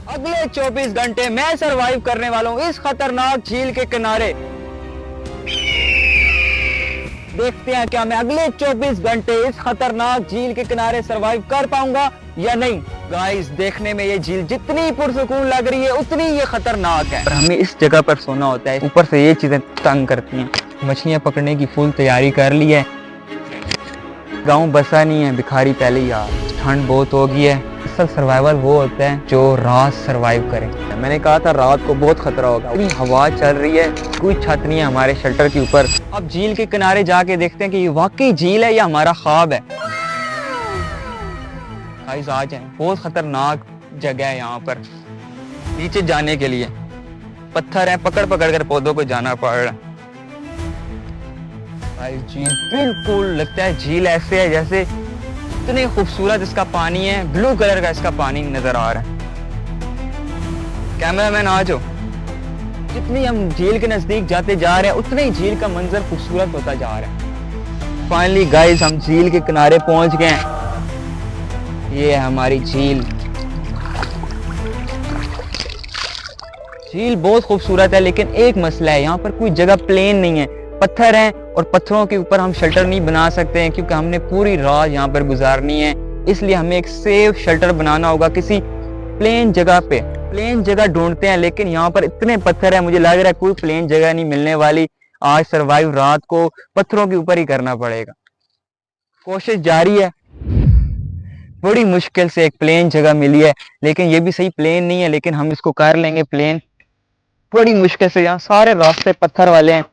अगले 24 घंटे मैं सरवाइव करने वाला हूँ इस खतरनाक झील के किनारे। देखते हैं क्या मैं अगले 24 घंटे इस खतरनाक झील के किनारे सरवाइव कर पाऊंगा या नहीं। गाइस, देखने में ये झील जितनी पुरसुकून लग रही है उतनी ये खतरनाक है। और हमें इस जगह पर सोना होता है, ऊपर से ये चीजें तंग करती हैं। मछलियां पकड़ने की फुल तैयारी कर ली है। गांव बसा नहीं है, भिखारी पहले ही आ। ठंड बहुत हो गई है। असल सर्वाइवल वो होता है जो रात सर्वाइव करे। मैंने कहा था रात को बहुत खतरा होगा। इतनी हवा चल रही है, कोई छत नहीं है हमारे शेल्टर के ऊपर। अब झील के किनारे जाके देखते हैं कि ये वाकई झील है या हमारा ख्वाब है। गाइस, आ जाएं, बहुत खतरनाक जगह है यहाँ पर नीचे जाने के लिए। पत्थर है, पकड़ पकड़ कर पौधों को जाना पड़ रहा है। झील बिल्कुल लगता है झील ऐसे है जैसे इतने खूबसूरत इसका पानी है, ब्लू कलर का इसका पानी नजर आ रहा है। कैमरामैन आ जाओ। जितनी हम झील के नजदीक जाते जा रहे हैं उतने ही झील का मंजर खूबसूरत होता जा रहा है। फाइनली गाइस, हम झील के किनारे पहुंच गए हैं। ये है हमारी झील। झील बहुत खूबसूरत है, लेकिन एक मसला है, यहाँ पर कोई जगह प्लेन नहीं है, पत्थर हैं और पत्थरों के ऊपर हम शेल्टर नहीं बना सकते हैं क्योंकि हमने पूरी रात यहाँ पर गुजारनी है। इसलिए हमें एक सेफ शेल्टर बनाना होगा किसी प्लेन जगह पे। प्लेन जगह ढूंढते हैं, लेकिन यहाँ पर इतने पत्थर है, मुझे लग रहा है कोई प्लेन जगह नहीं मिलने वाली। आज सरवाइव रात को पत्थरों के ऊपर ही करना पड़ेगा। कोशिश जारी है। बड़ी मुश्किल से एक प्लेन जगह मिली है, लेकिन ये भी सही प्लेन नहीं है, लेकिन हम इसको कर लेंगे प्लेन। बड़ी मुश्किल से, यहाँ सारे रास्ते पत्थर वाले हैं।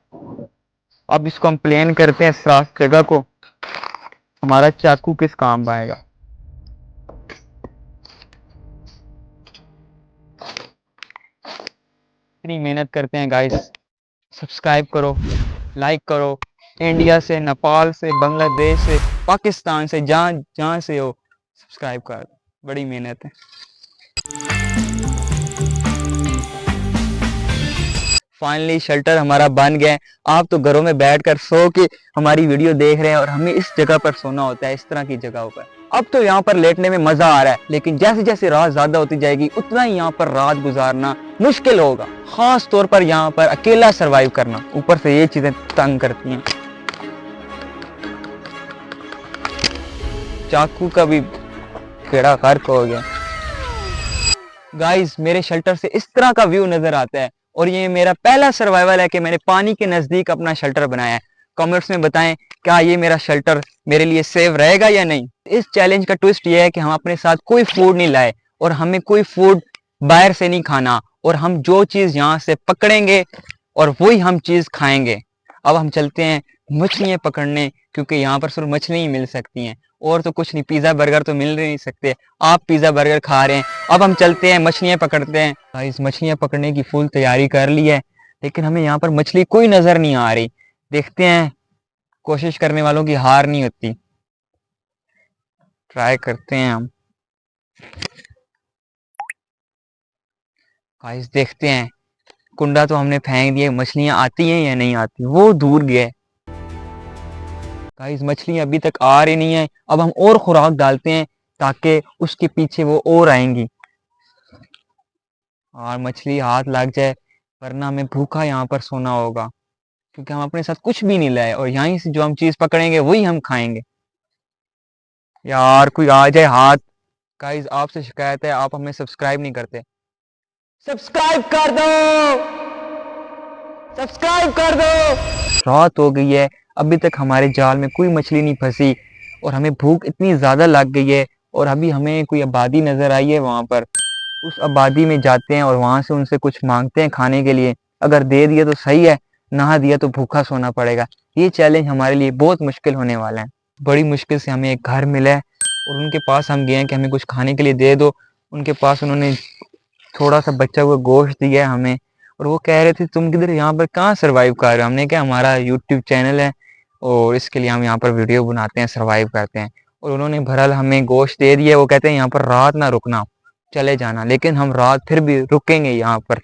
अब इसको हम प्लेन करते हैं इस जगह को। हमारा चाकू किस काम आएगा। इतनी मेहनत करते हैं गाइस। सब्सक्राइब करो, लाइक करो। इंडिया से, नेपाल से, बांग्लादेश से, पाकिस्तान से, जहां से हो सब्सक्राइब कर दो। बड़ी मेहनत है। फाइनली शेल्टर हमारा बन गया है। आप तो घरों में बैठकर सो के हमारी वीडियो देख रहे हैं और हमें इस जगह पर सोना होता है, इस तरह की जगहों पर। अब तो यहाँ पर लेटने में मजा आ रहा है, लेकिन जैसे जैसे रात ज्यादा होती जाएगी उतना ही यहाँ पर रात गुजारना मुश्किल होगा, खास तौर पर यहाँ पर अकेला सरवाइव करना। ऊपर से ये चीजें तंग करती हैं। चाकू का भी कीड़ा गर्क हो गया। गाइस, मेरे शेल्टर से इस तरह का व्यू नजर आता है और ये मेरा पहला सर्वाइवल है कि मैंने पानी के नजदीक अपना शेल्टर बनाया है। कमेंट्स में बताएं क्या ये मेरा शेल्टर मेरे लिए सेफ रहेगा या नहीं। इस चैलेंज का ट्विस्ट ये है कि हम अपने साथ कोई फूड नहीं लाए और हमें कोई फूड बाहर से नहीं खाना, और हम जो चीज यहाँ से पकड़ेंगे और वही हम चीज खाएंगे। अब हम चलते हैं मछलियां पकड़ने, क्योंकि यहाँ पर सिर्फ मछली ही मिल सकती हैं और तो कुछ नहीं। पिज्जा बर्गर तो मिल नहीं सकते, आप पिज्जा बर्गर खा रहे हैं। अब हम चलते हैं मछलियां पकड़ते हैं। गाइस, मछलियां पकड़ने की फुल तैयारी कर ली है, लेकिन हमें यहाँ पर मछली कोई नजर नहीं आ रही। देखते हैं, कोशिश करने वालों की हार नहीं होती। ट्राई करते हैं हम। गाइस, देखते हैं, कुंडा तो हमने फेंक दिया, मछलियां आती हैं या नहीं आती। वो दूर गए। गाइस, मछलियां अभी तक आ रही नहीं है। अब हम और खुराक डालते हैं ताकि उसके पीछे वो और आएंगी और मछली हाथ लग जाए, वरना हमें भूखा यहाँ पर सोना होगा क्योंकि हम अपने साथ कुछ भी नहीं लाए और यहीं से जो हम चीज पकड़ेंगे वही हम खाएंगे। यार, कोई आ जाए हाथ। गाइस, आपसे शिकायत है, आप हमें सब्सक्राइब नहीं करते। सब्सक्राइब कर दो, सब्सक्राइब कर दो। रात हो गई है, अभी तक हमारे जाल में कोई मछली नहीं फंसी और हमें भूख इतनी ज्यादा लग गई है। और अभी हमें कोई आबादी नजर आई है, वहां पर उस आबादी में जाते हैं और वहां से उनसे कुछ मांगते हैं खाने के लिए। अगर दे दिया तो सही है, ना दिया तो भूखा सोना पड़ेगा। ये चैलेंज हमारे लिए बहुत मुश्किल होने वाला है। बड़ी मुश्किल से हमें एक घर मिला है और उनके पास हम गए हैं कि हमें कुछ खाने के लिए दे दो। उनके पास उन्होंने थोड़ा सा बचा हुआ गोश्त दिया है हमें, और वो कह रहे थे तुम किधर यहाँ पर कहाँ सरवाइव कर रहे हो। हमने कहा हमारा यूट्यूब चैनल है और इसके लिए हम यहाँ पर वीडियो बनाते हैं, सरवाइव करते हैं। और उन्होंने भरल हमें गोश्त दे दिया। वो कहते हैं यहाँ पर रात ना रुकना, चले जाना। लेकिन हम रात फिर भी रुकेंगे यहाँ पर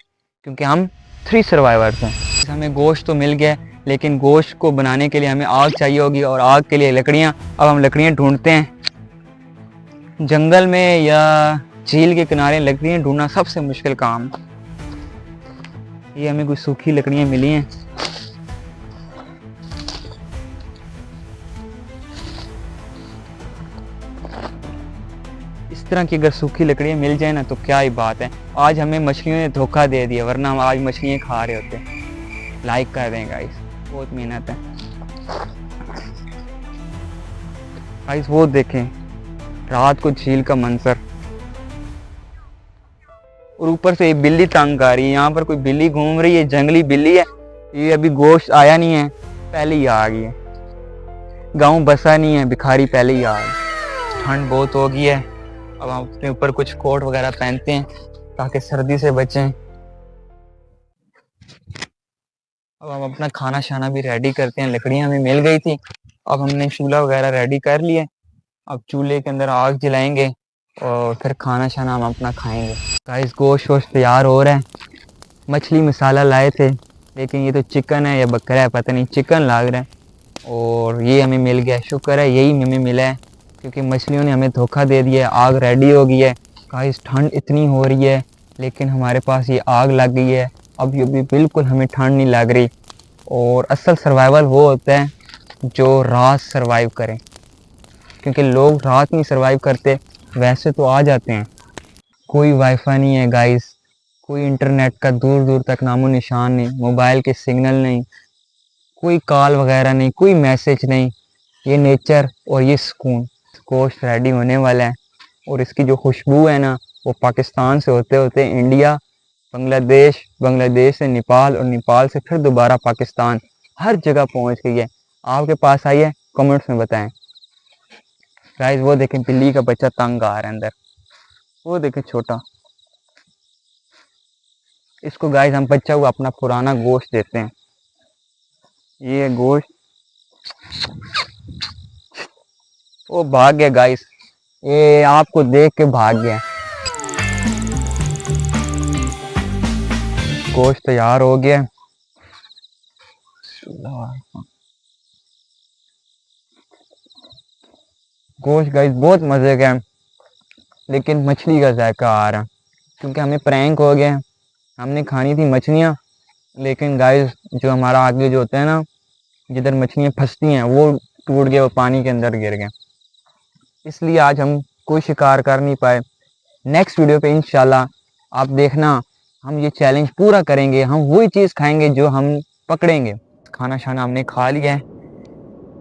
क्योंकि हम 3 सर्वाइवर्स हैं। हमें गोश्त तो मिल गया, लेकिन गोश्त को बनाने के लिए हमें आग चाहिए होगी और आग के लिए लकड़ियाँ। अब हम लकड़ियाँ ढूंढते हैं जंगल में या झील के किनारे लकड़ियाँ ढूंढना सबसे मुश्किल काम। ये हमें कुछ सूखी लकड़ियाँ मिली हैं। इस तरह की अगर सूखी लकड़ियाँ मिल जाए ना तो क्या ही बात है। आज हमें मछलियों ने धोखा दे दिया, वरना हम आज मछलियाँ खा रहे होते। लाइक कर दें गाइस, बहुत मेहनत है गाइस। वो देखें रात को झील का मंजर, और ऊपर से ये बिल्ली तंग आ रही है। यहाँ पर कोई बिल्ली घूम रही है, जंगली बिल्ली है। ये अभी गोश्त आया नहीं है, पहले ही आ गई है। गांव बसा नहीं है, भिखारी पहले ही आ गई। ठंड बहुत हो गई है। अब हम अपने ऊपर कुछ कोट वगैरह पहनते हैं ताकि सर्दी से बचें। अब हम अपना खाना शाना भी रेडी करते हैं। लकड़ियाँ हमें मिल गई थी, अब हमने चूल्हा वगैरह रेडी कर लिया। अब चूल्हे के अंदर आग जलाएंगे और फिर खाना शाना हम अपना खाएंगे। गाइस गोश्त वोश्त तैयार हो रहा है। मछली मसाला लाए थे, लेकिन ये तो चिकन है या बकरा है पता नहीं, चिकन लग रहा है। और ये हमें मिल गया, शुक्र है यही हमें मिला है, क्योंकि मछलियों ने हमें धोखा दे दिया है। आग रेडी हो गई है। गाइस ठंड इतनी हो रही है, लेकिन हमारे पास ये आग लग गई है। अब ये भी बिल्कुल हमें ठंड नहीं लग रही। और असल सर्वाइवल वो होता है जो रात सर्वाइव करें, क्योंकि लोग रात नहीं सर्वाइव करते, वैसे तो आ जाते हैं। कोई वाईफाई नहीं है गाइस, कोई इंटरनेट का दूर दूर तक नामो निशान नहीं, मोबाइल के सिग्नल नहीं, कोई कॉल वगैरह नहीं, कोई मैसेज नहीं। ये नेचर और ये सुकून। गोश्त रेडी होने वाला है, और इसकी जो खुशबू है ना, वो पाकिस्तान से होते होते इंडिया, बांग्लादेश, बांग्लादेश से नेपाल, और नेपाल से फिर दोबारा पाकिस्तान, हर जगह पहुंच गई है। आपके पास आई है? कमेंट्स में बताएं गाइस। वो देखें बिल्ली का बच्चा तंग आ रहा है अंदर, वो देखें छोटा। इसको गाइस हम बच्चा हुआ अपना पुराना गोश्त देते हैं। ये गोश्त, वो भाग गया गाइस, ये आपको देख के भाग गया। गोश्त तैयार हो गया। गोश्त गाइस बहुत मजे का है, लेकिन मछली का जायका आ रहा है, क्योंकि हमें प्रैंक हो गया। हमने खानी थी मछलियाँ, लेकिन गाइस जो हमारा आगे जो होता है ना, जिधर मछलियाँ फंसती हैं, वो टूट गया, वो पानी के अंदर गिर गया। इसलिए आज हम कोई शिकार कर नहीं पाए। नेक्स्ट वीडियो पे इंशाल्लाह आप देखना, हम ये चैलेंज पूरा करेंगे। हम वही चीज़ खाएंगे जो हम पकड़ेंगे। खाना शाना हमने खा लिया है,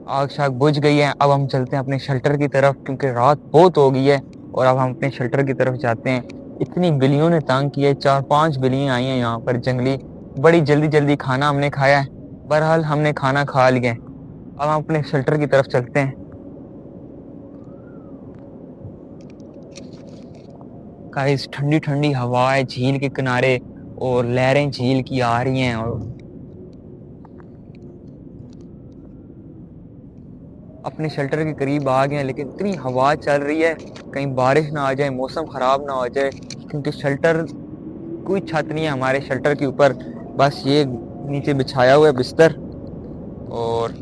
आग शाग बुझ गई है। अब हम चलते हैं अपने शेल्टर की तरफ, क्योंकि रात बहुत हो गई है। और अब हम अपने शेल्टर की तरफ जाते हैं। इतनी बिल्लियों ने तंग किया है, 4-5 बिल्लियाँ आई हैं यहाँ पर जंगली। बड़ी जल्दी जल्दी खाना हमने खाया है। बहरहाल हमने खाना खा लिया है। अब हम अपने शेल्टर की तरफ चलते हैं। गाइस ठंडी ठंडी हवा है झील के किनारे, और लहरें झील की आ रही हैं। और अपने शेल्टर के करीब आ गए हैं, लेकिन इतनी हवा चल रही है, कहीं बारिश ना आ जाए, मौसम ख़राब ना हो जाए। क्योंकि शेल्टर, कोई छत नहीं है हमारे शेल्टर के ऊपर, बस ये नीचे बिछाया हुआ है बिस्तर, और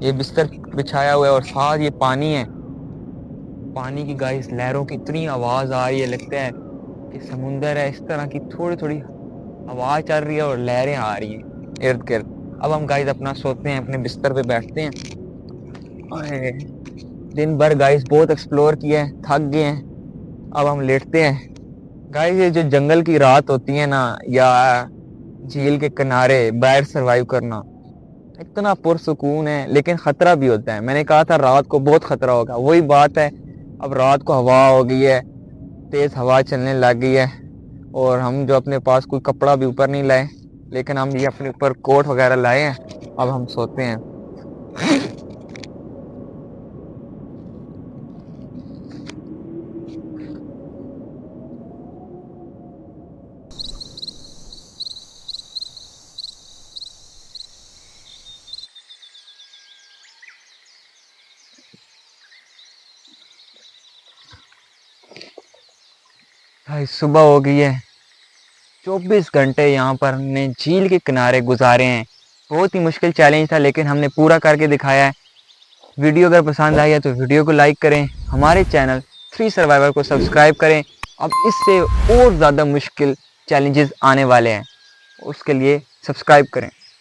ये बिस्तर बिछाया हुआ है, और साथ ये पानी है। पानी की गाइस लहरों की इतनी आवाज़ आ रही है, लगता है कि समुंदर है। इस तरह की थोड़ी थोड़ी आवाज़ चल रही है और लहरें आ रही हैं इर्द गिर्द। अब हम गाइस अपना सोते हैं, अपने बिस्तर पे बैठते हैं। दिन भर गाइस बहुत एक्सप्लोर किया है, थक गए हैं, अब हम लेटते हैं। गाइस ये जो जंगल की रात होती है ना, या झील के किनारे बाहर सरवाइव करना, इतना पुरसुकून है, लेकिन खतरा भी होता है। मैंने कहा था रात को बहुत खतरा होगा, वही बात है। अब रात को हवा हो गई है, तेज हवा चलने लग गई है, और हम जो अपने पास कोई कपड़ा भी ऊपर नहीं लाए, लेकिन हम ये अपने ऊपर कोट वगैरह लाए हैं। अब हम सोते हैं। भाई सुबह हो गई है। 24 घंटे यहाँ पर हमने झील के किनारे गुजारे हैं। बहुत ही मुश्किल चैलेंज था, लेकिन हमने पूरा करके दिखाया है। वीडियो अगर पसंद आई है तो वीडियो को लाइक करें, हमारे चैनल 3 सर्वाइवर को सब्सक्राइब करें, अब इससे और ज़्यादा मुश्किल चैलेंजेस आने वाले हैं, उसके लिए सब्सक्राइब करें।